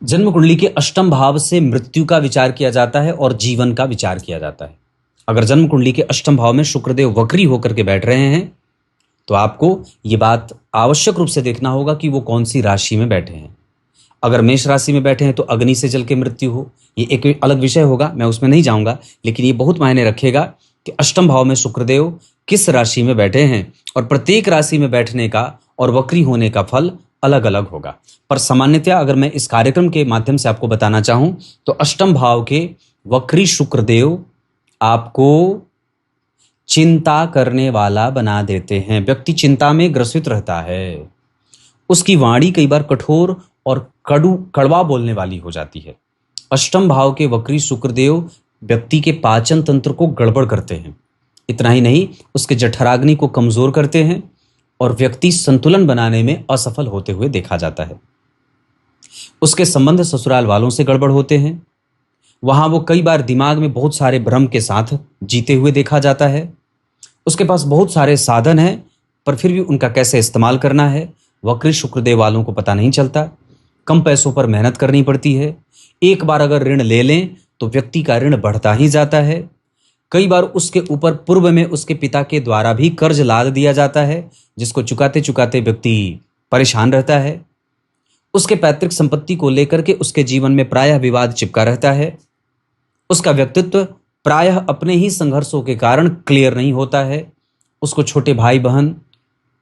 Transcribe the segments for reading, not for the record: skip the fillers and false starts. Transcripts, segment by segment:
जन्म कुंडली के अष्टम भाव से मृत्यु का विचार किया जाता है और जीवन का विचार किया जाता है। अगर जन्म कुंडली के अष्टम भाव में शुक्रदेव वक्री होकर के बैठ रहे हैं तो आपको ये बात आवश्यक रूप से देखना होगा कि वो कौन सी राशि में बैठे हैं। अगर मेष राशि में बैठे हैं तो अग्नि से जल के मृत्यु हो, ये एक अलग विषय होगा, मैं उसमें नहीं जाऊंगा, लेकिन ये बहुत मायने रखेगा कि अष्टम भाव में शुक्रदेव किस राशि में बैठे हैं और प्रत्येक राशि में बैठने का और वक्री होने का फल अलग अलग होगा। पर सामान्यतया अगर मैं इस कार्यक्रम के माध्यम से आपको बताना चाहूं तो अष्टम भाव के वक्री शुक्रदेव आपको चिंता करने वाला बना देते हैं। व्यक्ति चिंता में ग्रसित रहता है, उसकी वाणी कई बार कठोर और कड़वा बोलने वाली हो जाती है। अष्टम भाव के वक्री शुक्रदेव व्यक्ति के पाचन तंत्र को गड़बड़ करते हैं। इतना ही नहीं, उसके जठराग्नि को कमजोर करते हैं और व्यक्ति संतुलन बनाने में असफल होते हुए देखा जाता है। उसके संबंध ससुराल वालों से गड़बड़ होते हैं, वहां वो कई बार दिमाग में बहुत सारे भ्रम के साथ जीते हुए देखा जाता है। उसके पास बहुत सारे साधन हैं पर फिर भी उनका कैसे इस्तेमाल करना है वक्री शुक्रदेव वालों को पता नहीं चलता। कम पैसों पर मेहनत करनी पड़ती है। एक बार अगर ऋण ले लें तो व्यक्ति का ऋण बढ़ता ही जाता है। कई बार उसके ऊपर पूर्व में उसके पिता के द्वारा भी कर्ज लाद दिया जाता है, जिसको चुकाते चुकाते व्यक्ति परेशान रहता है। उसके पैतृक संपत्ति को लेकर के उसके जीवन में प्रायः विवाद चिपका रहता है। उसका व्यक्तित्व प्रायः अपने ही संघर्षों के कारण क्लियर नहीं होता है। उसको छोटे भाई बहन,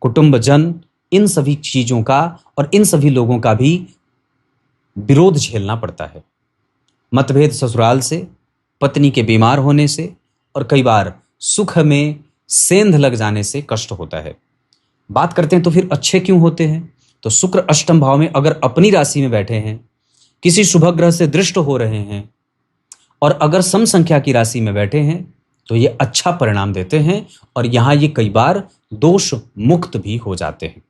कुटुंबजन, इन सभी चीजों का और इन सभी लोगों का भी विरोध झेलना पड़ता है। मतभेद ससुराल से, पत्नी के बीमार होने से और कई बार सुख में सेंध लग जाने से कष्ट होता है। बात करते हैं तो फिर अच्छे क्यों होते हैं? तो शुक्र अष्टम भाव में अगर अपनी राशि में बैठे हैं, किसी शुभ ग्रह से दृष्ट हो रहे हैं और अगर सम संख्या की राशि में बैठे हैं तो ये अच्छा परिणाम देते हैं और यहां ये कई बार दोष मुक्त भी हो जाते हैं।